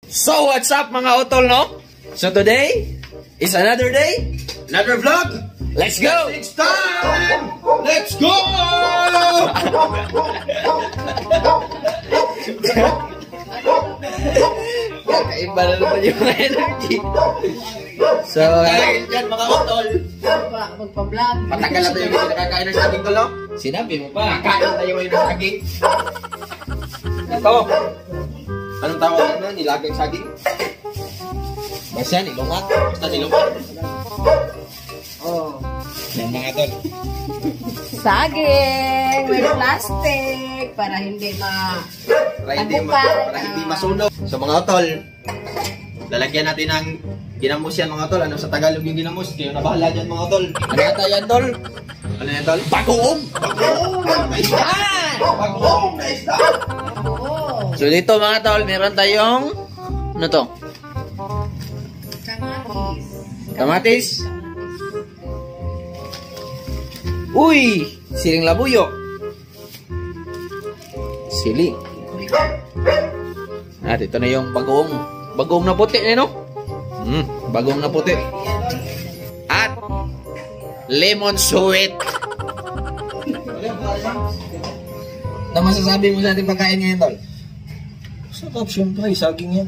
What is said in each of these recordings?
So what's up mga utol, no? So today is another day, another vlog. Let's go! It's time! Let's go! Kakaiba na naman yung energy. So, Kain dyan mga utol. Magpa-vlog. Matagal na tayo hindi nakakain ng saging tol, no? sinabi mo pa. Kakain tayo ngayon ng saging. Ito. Anong tawag na? Nilagang saging? Basta nilungat. Basta nilungat. Oh. Yan mga tol. Saging with plastic para hindi Para hindi masunog. So mga utol, lalagyan natin ng ginamos yan mga utol. Ano sa Tagalog yung ginamos? Kayo na bahala dyan mga utol. Ano yata yan, tol? Ano yan tol? Bagoong! Bagoong na isda! Bagoong na isda! Oo. So dito mga tol, meron tayong ano to? Kamatis. Kamatis. Uy! Siling labuyo. Sili. At ito na yung bagoong. Bagoong na puti, no? Bagoong na puti. At lemon sweet. Ano masasabi mo sa ating pagkain ngayon, tol? Sarap syempre, saging yan.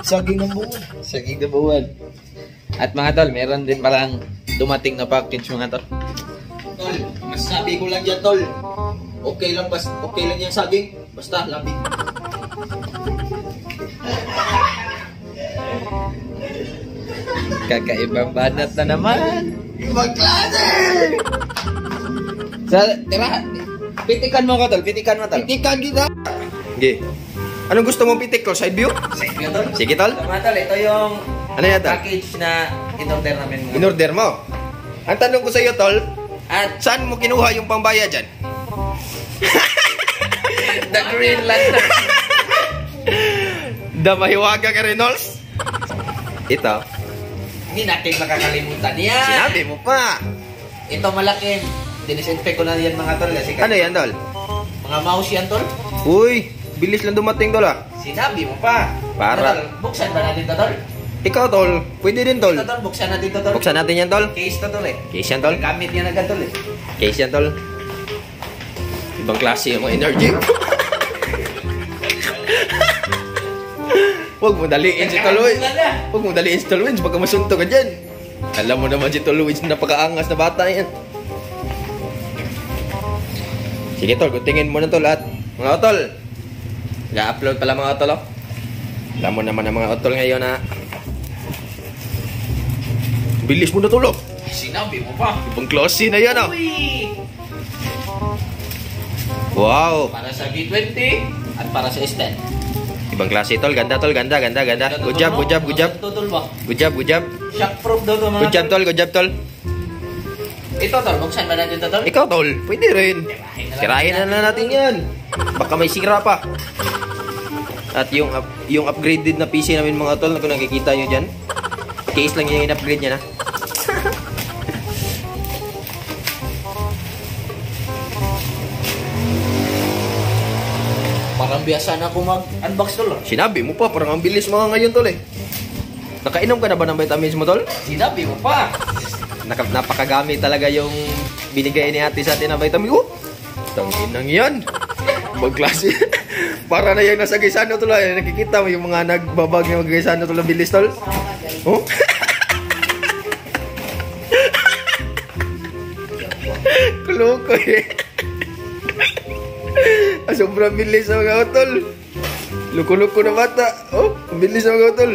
Saging ng buwan. Saging na buwan. At mga tol, meron din parang dumating na package mga tol. Tol, masasabi ko lang dyan tol. Okay lang yung saging. Basta labig. Kakaibang banat na naman. Ibang klase! Sa, tira, pitikan mo ko tol, pitikan mo tol. Pitikan kita! Okay. Anong gusto mong pitik ko? Side view? Sige tol. Sige tol. So, mga tol, ito yung Ano yan tol? package na in-order namin mga tol. In-order mo. Ang tanong ko sa iyo tol, At saan mo kinuha yung pambaya dyan? the Green Lantern. Damahiwaga ka Reynolds? Ito. Hindi natin makakalimutan yan. Sinabi mo pa. Ito malaki. Dinisinfect ko na yan mga tol kasi Ano yan tol? mga mouse yan tol. Uy, bilis lang dumating tol ah. Sinabi mo pa. Para. Ano, tol? Buksan ba natin to tol? Ikaw tol, pwede din tol. Ito tol, buksan natin to tol. Buksan natin yan tol. Case to tol eh. Case yan tol. Gamit yan agad tol eh. Case yan tol. Ibang klase yung energy. Huwag mo daliin si Tol Wins. Huwag mo daliin si Tol Wins. Baka masunto ka dyan. Alam mo naman si Tol Wins, napakaangas na bata yan. Sige Tol, gutingin mo na Tol at mga Tol. Ga-upload pala mga Tol. Oh. Alam mo naman ang mga Tol ngayon na bilis mo na Tol. Oh. Sinabi mo pa. Ibang klase na yan. Oh. Uy! Wow. Para sa B20 at para sa S10. Ibang klase Tol. Ganda Tol. Ganda. Good job. Tutol ba? Good job. Shockproof daw to mga Good job Tol. Ito tol, buksan ba natin to tol? Ikaw Tol, pwede rin. Sirahin na natin yan. Baka may sira pa. At yung upgraded na PC namin mga Tol, kung nakikita nyo dyan, case lang yung in-upgrade niya na. Parang biasa na ako mag-unbox tol. Sinabi mo pa, parang ang bilis mga ngayon Tol eh. Nakainom ka na ba ng vitamins mo Tol? Sinabi mo pa. Napakagamit talaga yung binigay ni ate sa atin na vitamin. Oh, tanginang yan. Magklase. Para na yung nasa Gaisano Tol. Nakikita mo yung mga nagbabag ng Gaisano Tol. Bilis Tol. Oh? Kuloko eh. Sobrang bilis sa mga utol. Luko-luko na bata. Oh, bilis sa mga utol.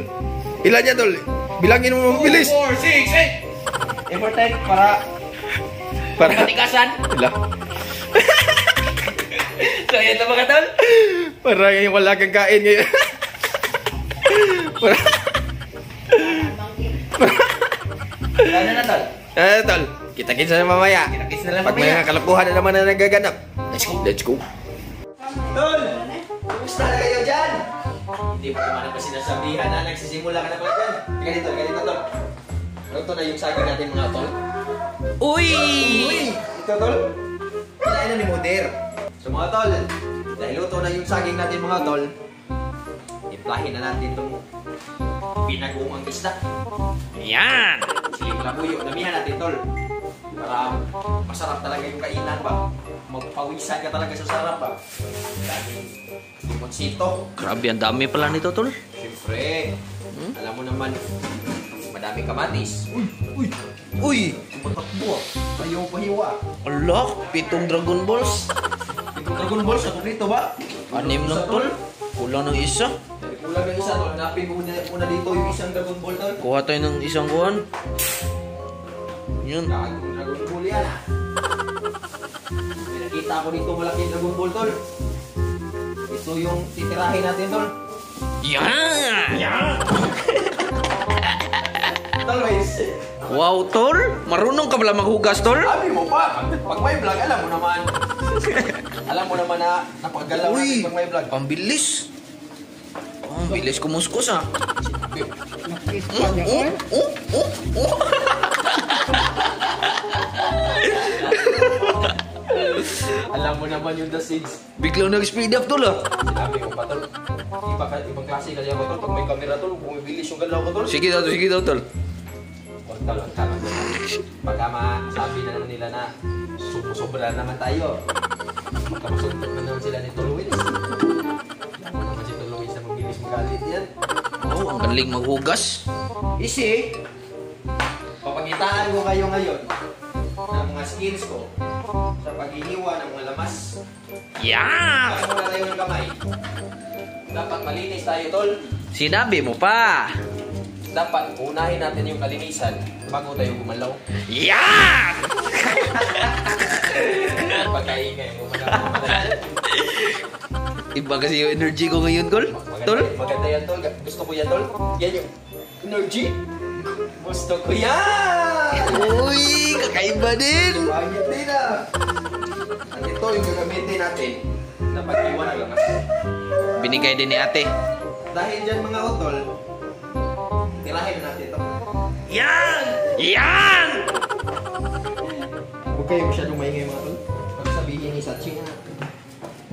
Ilan yan tol? Bilangin mo bilis. 4, 6, 8. Important para matikasan. Ilan? So yan na mga tol. Para yung wala kang kain ngayon. Ano na tol? Tol, kita-kita na mamaya. Kita-kits na lang Pag may mamaya. mga kalokohan na naman na nagaganap. Let's go. Tol! Kumusta na kayo dyan? Hindi mo naman pa sinasabihan na nagsisimula ka na pala dyan. Ganito tol. Ito na yung saging natin mga tol. Uy! Ito tol. Kinain na ni Moder. So mga tol, dahil luto na yung saging natin mga tol, timplahin na natin itong pinaguang isda. Yan! Siling labuyo, damihan natin tol. Para masarap talaga yung kainan ba? Magpawisan ka talaga sa sarap ba? Daming limonsito. Grabe, ang dami pala nito, tol. Siyempre, alam mo naman, madaming kamatis. Uy! Uy! Tumatakbo. Ayaw pahiwa. Ala, 7 Dragon Balls. Ito Dragon Ball, sa kukrito ba? 6 lang, tol. Kulang ng isa. Kulang ng isa tol. Hanapin mo muna dito yung isang Dragon Ball tol. Kuha tayo ng isang kuhan. Yun. Gagong Dragon Ball yan ah. May nakita ko dito malaking Dragon Ball tol. Ito yung titirahin natin tol. Yan! Tol, guys. Wow, tol. Marunong ka pala maghugas, tol. Sabi mo pa, pag may vlog, alam mo naman. Alam mo naman na napagalaw natin pag may vlog. Ang bilis. Ang bilis kumuskus, ah. Nakis pa niya, oy. Alam mo naman yung The Sigs. Biglang nag-speed up, tol, ah. Sinabi ko pa tol. Ibang klase kasi ako tol. Pag may camera tol, bumibilis yung galaw ko tol. Sige daw, tol. Huwag tol, ang tanong ko. Pagka masabi na naman nila na sobra naman tayo. Pagka masuntok na naman sila ni Tol Luis. Alam mo naman si Tol Luis na magbilis magalit yan. Oh, ang galing maghugas. Isi, papagitaan ko kayo ngayon ng mga skills ko sa paghihiwa ng mga lamas. Yan! Kasi wala tayo ng kamay. Dapat malinis tayo, Tol. Sinabi mo pa. Dapat unahin natin yung kalinisan bago tayo gumalaw. Yan! Pagkaingay mo madali. Iba kasi yung energy ko ngayon, tol. Tol? Maganda yan, Tol. Gusto ko yan, Tol. Yan yung energy. Gusto ko yan! Uy, kakaiba din. Bagit din ah. At ito yung gagamitin natin na pag-iwan ng lamas. Binigay din ni ate. Dahil dyan mga utol, tirahin na natin ito. Yan! Yan! Huwag kayo masyadong maingay mga tol. Pag sabihin ni Sachi na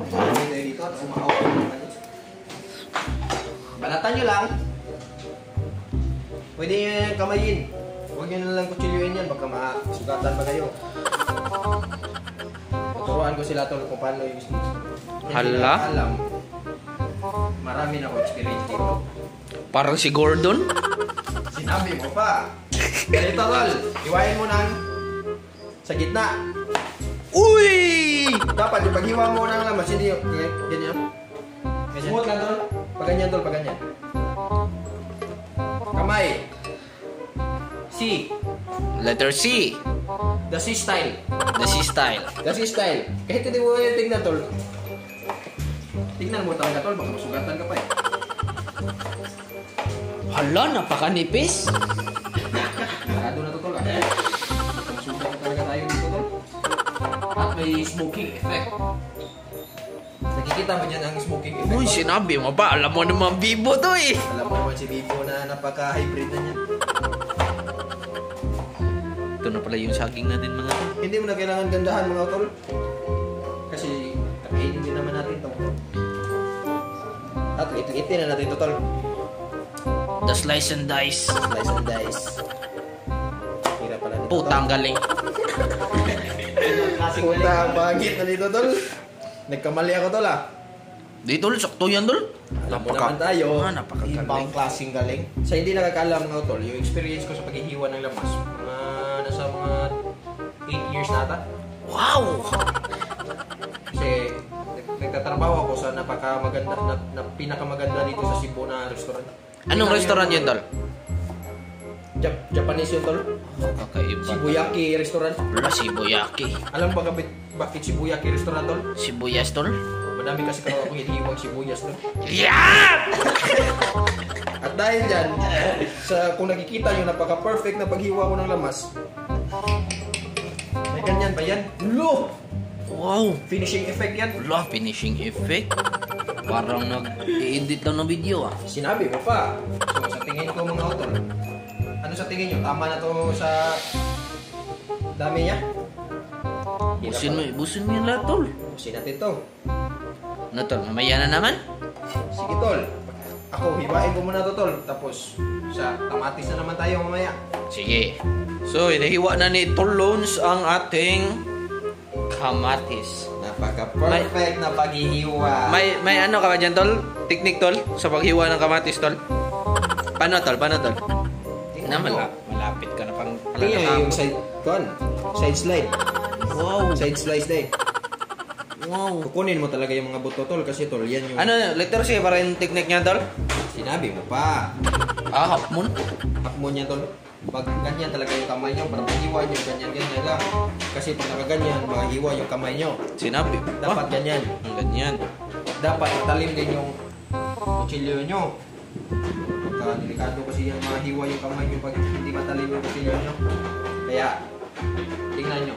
hindi tayo dito at umahaw ko ng panis. Balatan nyo lang. Pwede nyo yan kamayin. Huwag nyo na lang kutsilyuin yan. Baka masugatan pa kayo. Tuturuan ko sila tol kung paano yung Hala? alam. Marami na ako experience dito. Parang si Gordon. Sinabi mo pa. Ganito tol. Iwain mo ng sa gitna. Uy! Dapat yung paghiwa mo ng lamas, hindi yung ganyan. Smooth lang tol. Pag ganyan tol, pag ganyan. Kamay. C. Letter C. The C style. The C style. The C style. Kahit hindi mo yung tignan tol. Tignan mo talaga tol, baka masugatan ka pa eh. Hala, napakanipis. Sarado na to tol. Masugatan talaga tayo dito tol. At may smoking effect. Nakikita mo dyan ang smoking effect. Uy, tol? sinabi mo ba? Alam mo naman Bibo to eh. Alam mo naman si Bibo na napaka-hybrid na niya. Ito na pala yung saging natin mga tol. Hindi mo na kailangan gandahan mga tol. Kasi kakainin din naman natin to. At itin na natin to tol. The slice and dice. Slice and dice. Hirap pala dito. Putang galing. Puta, bagit na dito tol. Nagkamali ako tol ah. Di tol, sakto yan tol. Alam mo naman tayo. Napakagaling. Ibang klaseng galing. Sa hindi nakakaalam mga tol, yung experience ko sa paghihiwa ng lamas, nasa mga 8 years na ata. Wow! Kasi nagtatrabaho ako sa napakamaganda na pinakamaganda dito sa Cebu na restaurant. Anong restaurant yun tol? Japanese yun tol. Kakaiba. Shibuyaki restaurant. Wala, Sibuyaki. Alam mo ba bakit Shibuyaki restaurant tol? Sibuyas tol? Madami kasi ako hinihiwang sibuyas tol. Yan! At dahil dyan, kung nakikita yung napaka-perfect na paghiwa ko ng lamas, may ganyan pa yan. Lo! Wow! Finishing effect yan. Wala, finishing effect. Parang nag-i-edit lang ng video ah. Sinabi mo pa. So sa tingin ko mga utol, ano sa tingin nyo? Tama na to sa dami niya? Busin mo yung lahat tol. Busin natin to. Ano tol, mamaya na naman? Sige tol. Ako, hiwain ko muna to, tol. Tapos, sa kamatis na naman tayo mamaya. Sige. So, inahiwa na ni Tol Loans ang ating kamatis. Napaka-perfect na paghihiwa. May ano ka ba dyan, Tol? Technique, Tol? Sa paghiwa ng kamatis, Tol? Paano, Tol? Tingnan mo. Malapit ka na pang... Tingnan yung side slide. Wow. Side slice day. Wow. Kukunin mo talaga yung mga buto, tol. Kasi, tol, yan yung... Ano, letter C para yung technique niya, Tol? Sinabi mo pa. Hapmon? Takmo niya, tol. Pag ganyan talaga yung kamay nyo, para paghiwa nyo, ganyan lang. Kasi pag nakaganyan, mahiwa yung kamay nyo. Sinabi. Dapat ganyan. Ganyan. Dapat italim din yung kutsilyo nyo. Pagka delikado kasi yan, mahiwa yung kamay nyo pag hindi matalim yung kutsilyo nyo. Kaya, tingnan nyo.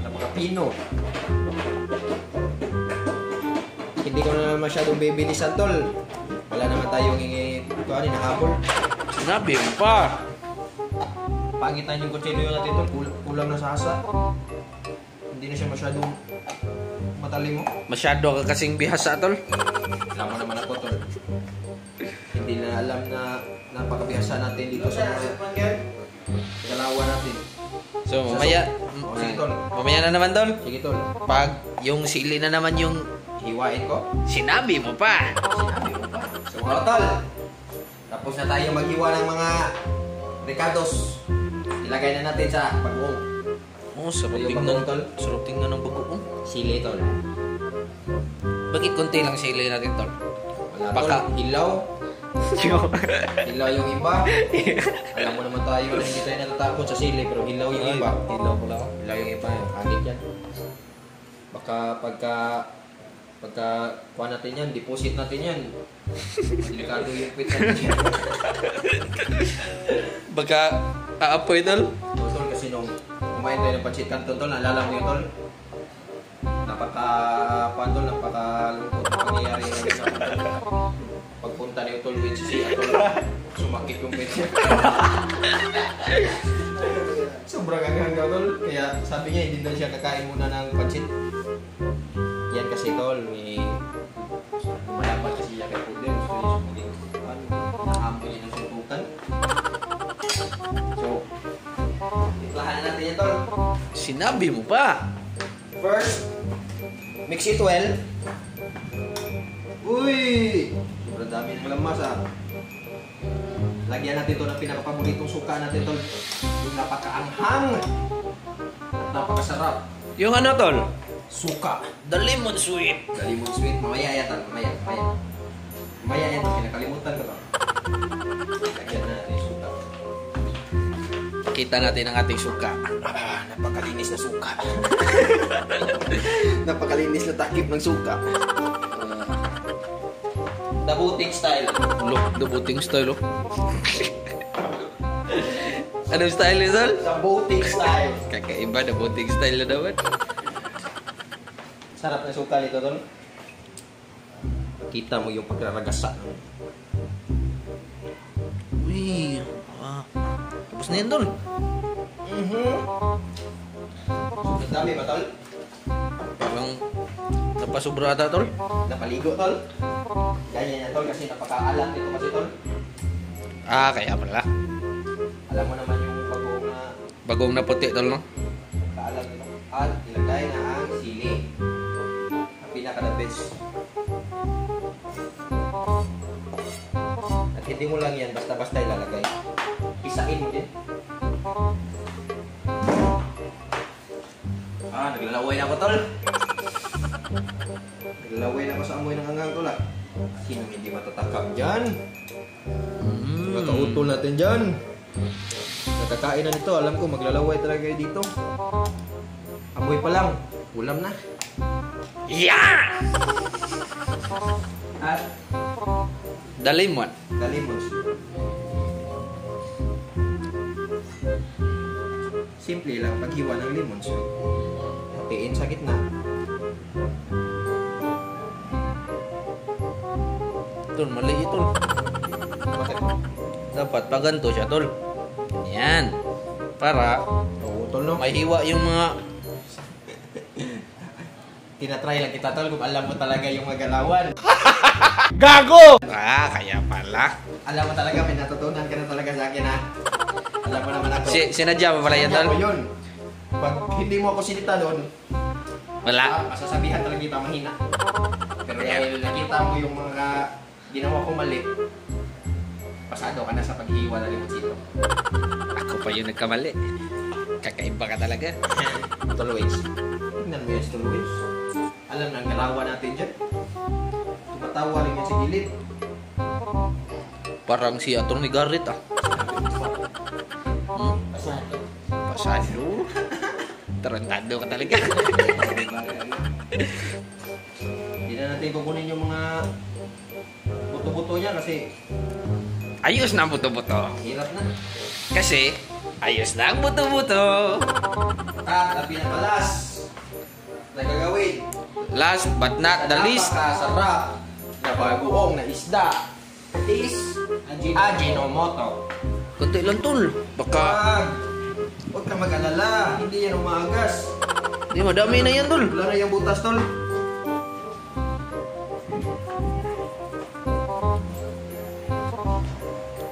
Napaka-pino. Hindi ko na masyadong bibilisan, tol. Wala naman tayong hinahabol. Sinabi mo pa. Pangitan yung kutsilyo natin, tol. Kulang na sa asa. Hindi na siya masyadong matalim mo. Masyado ka kasing bihasa, Tol. Alam mo naman ako, tol. Hindi na alam na napakabihasa natin dito sa galawa natin. So, mamaya... Sige, tol. Mamaya na naman, Tol. Sige, tol. Pag yung sili na naman yung... Hiwain ko. Sinabi mo pa. Sinabi mo pa. So, mga tol. Tapos na tayo maghiwa ng mga ricados. Ilagay na natin sa bagoong. Oh, sarap Yung tingnan. bagoong, tol. Sarap tingnan ng bagoong. Sili, tol. Bakit konti lang sili natin, Tol? Wala, Baka. tol. Hilaw. Hilaw yung iba. Alam mo naman tayo na hindi tayo natatakot sa sili, pero hilaw yung iba. Hilaw ko lang. Hilaw yung iba. Hanit yan. Baka pagka kuha natin yan, deposit natin yan. Delikado yung quit natin yan. Baka aapoy, Tol. Tol, kasi nung kumain tayo ng pancit canton, tol, naalala mo yun, tol? Napakalungkot na pangyayari ngayon na pagpunta ni Tol Win si Atol, sumakit yung pet niya. Sobrang hanggang, tol. Kaya sabi niya, hindi na siya kakain muna ng pancit. Yan kasi, tol, may malaman kasi siya kay Pudel. Gusto niya sumugin. Nahampo niya ng suntukan. So, tiplahan na natin yan, tol. Sinabi mo pa. First, mix it well. Uy! Sobrang dami ng lamas, ah. Lagyan natin ito ng pinakapaboritong suka natin, tol. Yung napakaanghang at napakasarap. Yung ano, Tol? Suka. The lemon sweet. The lemon sweet. Mamaya yan, tol. Mamaya. Mamaya yan, tol. Kinakalimutan ko, tol. Lagyan na natin yung suka. Pakita natin ang ating suka. Napakalinis na suka. Napakalinis na takip ng suka. The boutique style. Look, the booting style, oh. Anong style ni Tol? The boutique style. Kakaiba, the booting style na naman. Sarap na suka nito, tol. Kita mo yung pagraragasa. Uy. Tapos na yan, Tol. Ang dami ba, tol? Parang napasubra ata, Tol. Napaligo, tol. Ganyan yan, tol, kasi napakaalat nito kasi, tol. Kaya pala. Alam mo naman yung Bagong na puti, Tol, no? kaalat nito. At ilagay na ang sili. Ang pinaka-the best. At hindi mo lang yan, basta-basta ilalagay. Isain mo din. Naglalaway na ako, tol. Naglalaway na ako sa amoy ng hanggang, tol, ah. Sinong hindi matatakam dyan? Mga kautol natin dyan. Nakakain na nito. Alam ko, maglalaway talaga kayo dito. Amoy pa lang. Ulam na. Yeah! At The lemon. the lemons. Simple lang paghiwa ng lemons. Hatiin sa gitna. Tol, mali ito. Bakit? Dapat paganto siya, Tol. Yan. Para Oo, tol, no? may hiwa yung mga... Tinatry lang kita, tol, kung alam mo talaga yung magalawan. Gago! Ah, kaya pala. Alam mo talaga, may natutunan ka na talaga sa akin, ha? Alam mo naman ako. Sinadya mo pala yan, Sinadya tol? ko yun. Pag hindi mo ako sinita doon, Wala. masasabihan talaga kita mahina. Pero dahil nakita mo yung mga ginawa ko mali, pasado ka na sa paghiwa na limutsito. Ako pa yung nagkamali. Kakaiba ka talaga. Tolways. Tingnan mo yung Tolways. Alam na ang galawa natin dyan. Tumatawa rin yan sa gilid. Parang si Atong ni Garrett ah. Pasado. Pasado. Tarantado ka talaga. Hindi na natin kukunin yung mga buto-buto niya kasi Ayos na ang buto-buto. hirap na. Kasi, ayos na ang buto-buto. At ang pinakalas na gagawin, Last but not the least, napakasarap na bagoong na isda is Ajinomoto. kunti lang tol. Baka, Huwag ka mag-alala, hindi yan umaagas. di madami na yan tol. Wala na yung butas, tol.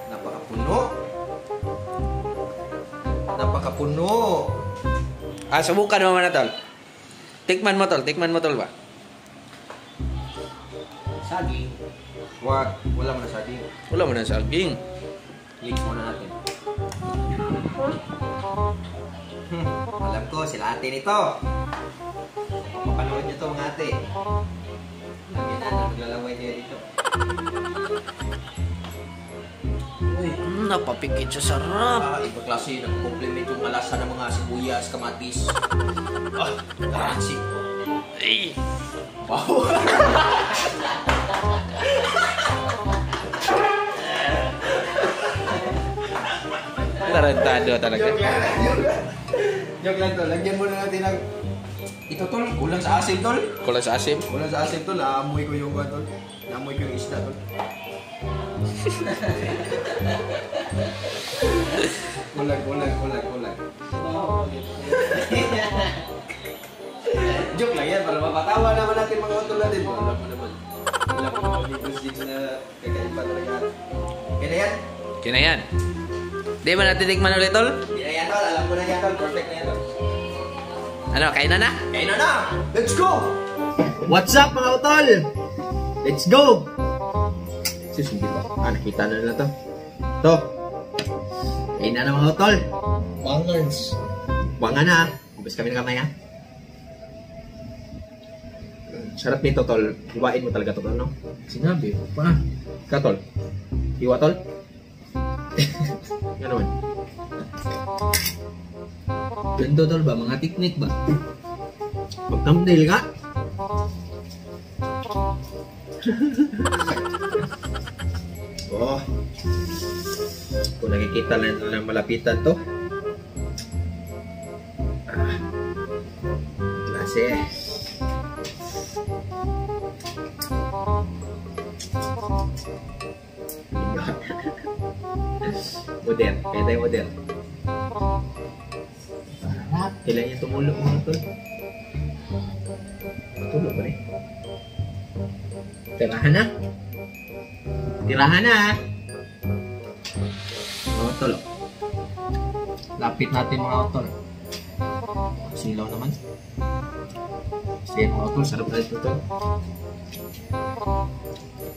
Napakapuno. Napakapuno. Ah, subukan mo na tol. Tikman mo tol ba? Saging. Wag, wala mo na saging. Wala mo na saging. Links muna natin. Alam ko, sila ate nito. Mapapanood nyo to mga ate. Lagi na maglalaway kayo dito. Uy, Napapikit sa sarap. iba klase nag-compliment yung malasa ng mga sibuyas, kamatis. Kasi. Ay. Wow. Tarantado talaga. Joke lang to. Lagyan muna natin ng... Ito tol, kulang sa asin tol. Kulang sa asim. Kulang sa asin tol, naamoy ko yung tol. Naamoy ko yung isda tol. Kulang. Joke lang yan, para mapatawa naman natin mga utol natin. Wala mo naman. Wala mo naman gigs na kakaiba talaga. Kaya na yan? Kina yan. Di ba natin tikman ulit tol? Hindi na yan tol, alam ko na yan tol. Perfect na yan tol. Ano, kain na na? Kaya na! Let's go! What's up mga utol? Let's go! Sus, hindi ba? Nakita na nila to. To. Kaya na mga utol. Bangers. Buwangan na. Ubus kami ng kamay ha. Sarap nito tol. Hiwain mo talaga to tol, no? Sinabi mo pa. Ka tol. Hiwa tol. Yan naman. Ganito tol ba? Mga teknik ba? Mag-thumbnail ka. Oh. Kung nakikita lang ng malapitan to. Klase. Model. Kaya tayo model. Kailan yung tumulog mga tol? Matulog ba rin? Tirahan na. Tirahan na. Mga tol. Lapit natin mga tol. Silaw naman. Sige mga tol, sarap na ito tol.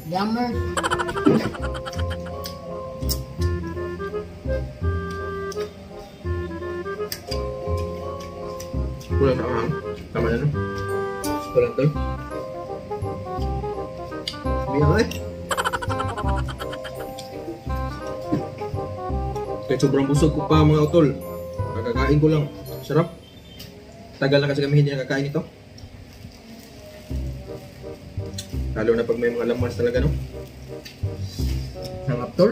Yummer. Kulang na ang tama na no? Kulang tol. Sabihan ko eh. Kahit sobrang busog ko pa mga utol. Kakakain ko lang. Sarap. Tagal na kasi kami hindi nakakain ito. Lalo na pag may mga lamas talaga no? Sarap tol.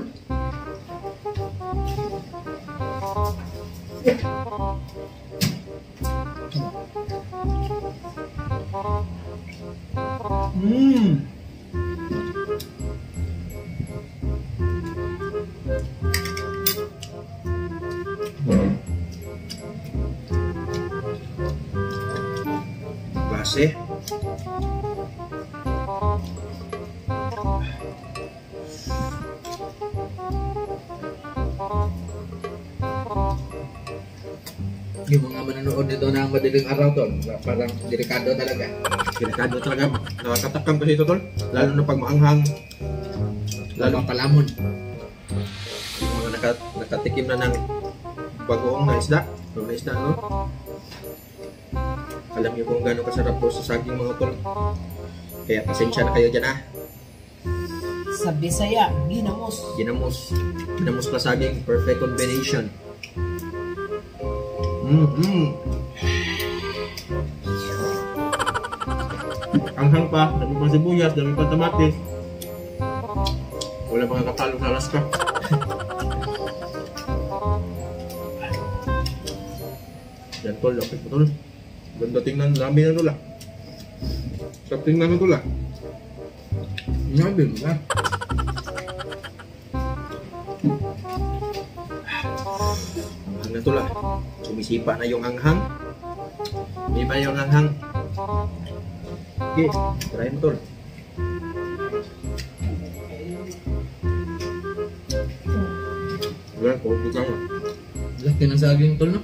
Klase. Yung mga manonood nito ng madaling araw tol, parang delikado talaga. Delikado talaga. Nakakatakam kasi ito tol. Lalo na pag maanghang. Lalo palamon. Yung mga nakatikim na ng bagoong na isda. No, na isda, no? Alam niyo kung gaano kasarap po sa saging mga tol. Kaya pasensya na kayo dyan ah. Sa Bisaya, ginamos. Ginamos. Ginamos pa saging. Perfect combination. Anghang pa. Dami pang sibuyas. Dami pang kamatis. Wala mga katalo sa Alaska. Yan tol. Lapit mo tol. Ganda tingnan. Dami na tol ah. Sarap tingnan na tol ah. Nabi mo ba? Anghang na tol ah. Sumisipa na yung anghang. Hindi ba yung anghang? Okay, try mo tol. Wala, kung buka mo. Laki ng saging tol no?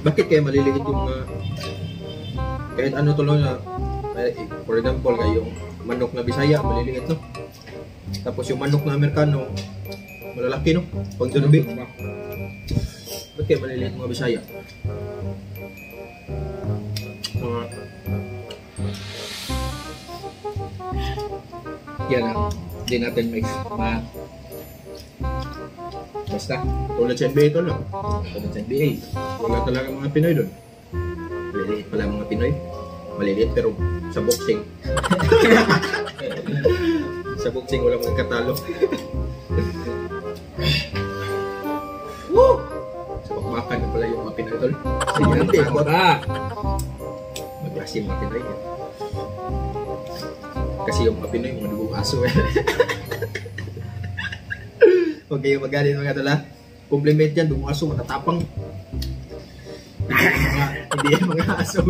Bakit kaya maliliit yung kahit ano tol na for example yung manok na Bisaya maliliit no? Tapos yung manok na Amerikano malalaki no? Pag dunubi. Bakit kaya maliliit mga Bisaya? Yan ang hindi natin basta Tulad sa NBA tol no? tulad sa NBA. Wala talaga mga Pinoy doon. Maliliit pala mga Pinoy. Maliliit pero sa boxing. Sa boxing wala mga katalo. Woo! Sa bakbakan na pala yung mga Pinoy tol. Sige lang Tama ba? Maglasi mga Pinoy. Kasi yung mga Pinoy mga dugong aso. Huwag kayo magalit mga tol ha. Compliment yan, dugong aso matatapang. Hindi yan mga aso.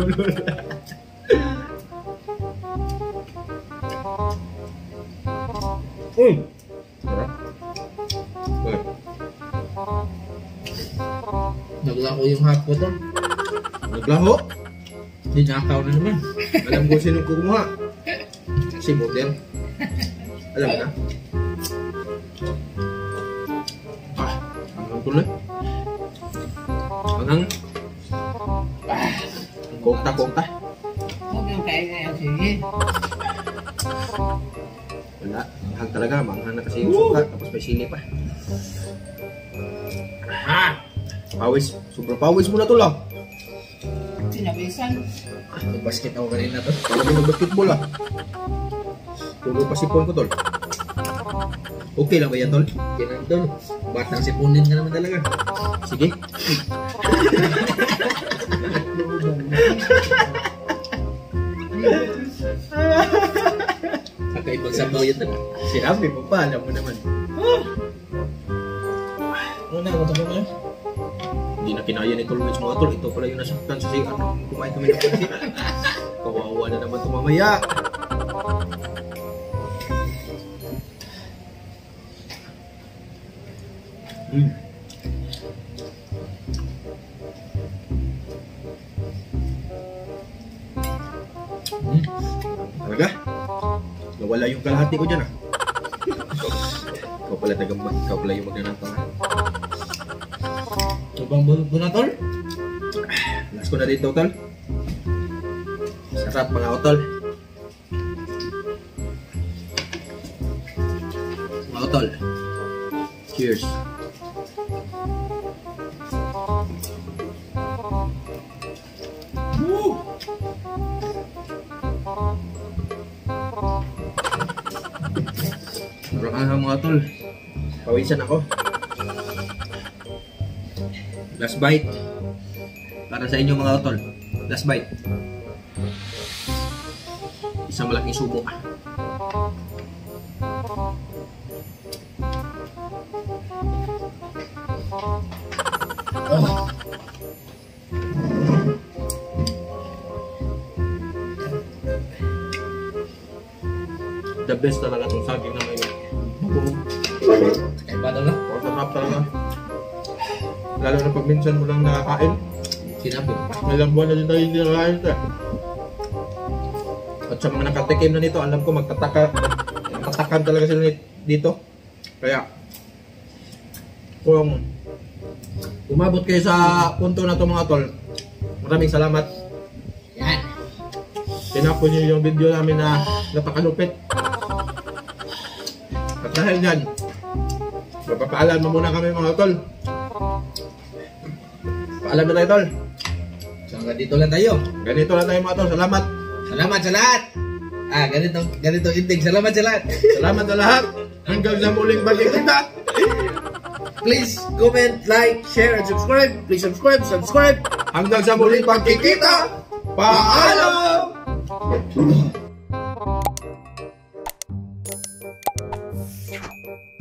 Sarap. Bakit? Naglako yung hako tol. Naglaho? Dinakaw na naman. Alam ko sino kumuha. Si model. Alam mo na? Angang tuloy. Angang. Kongta. Huwag yung kaya sige. Wala. Manghang talaga. Manghang na kasi yung suka. Tapos may sili pa. Pawis. Sobrang pawis mo na to lang. Sinabisan. Basket ako kanina tol. Parang mag-basketball ah. Tulog pa sipon ko tol. Okay lang ba yan tol? Yan tol. Batang sipunin ka naman talaga. Sige. Kakaibang sabaw yan tol. Sinabi mo pa. Alam mo naman. Ano na, matapos mo yun? Hindi na kinaya ni Tol Mitch mga tol. Ito pala yung nasaktan sa siya. Kumain kami ng pansit. Kawawa na naman ito mamaya. Talaga? Nawala yung kalahati ko dyan ah. Ikaw pala tagambat. Ikaw pala yung magnanantang ah. Subang bulog na tol. Last ko na dito, tol. Sarap mga utol. Mga utol. Cheers. Woo! Parang mga utol. Pawisan ako. Last bite. Para sa inyo mga utol. Last bite. Isang malaking subo. the best talaga itong saging na may bagoong. Kaya ba na? Ang sarap talaga. Lalo na pag minsan mo lang nakakain. Sinabi. Ilang buwan na din tayo hindi nakakain ito. At sa mga nakatikim na nito, alam ko magtatakan talaga sila dito. Kaya, kung umabot kayo sa punto na ito mga tol, maraming salamat. Yan. Tinapon niyo yung video namin na napakalupit. At dahil dyan, magpapaalam mo muna kami mga tol. Paalam na tayo tol. So hanggang dito lang tayo. Ganito lang tayo mga tol. Salamat. Salamat sa lahat. Ganito inting. Salamat sa lahat. Salamat sa lahat. Hanggang sa muling pagkikita. Please comment, like, share, and subscribe. Please subscribe. Hanggang sa muling pagkikita. Paalam!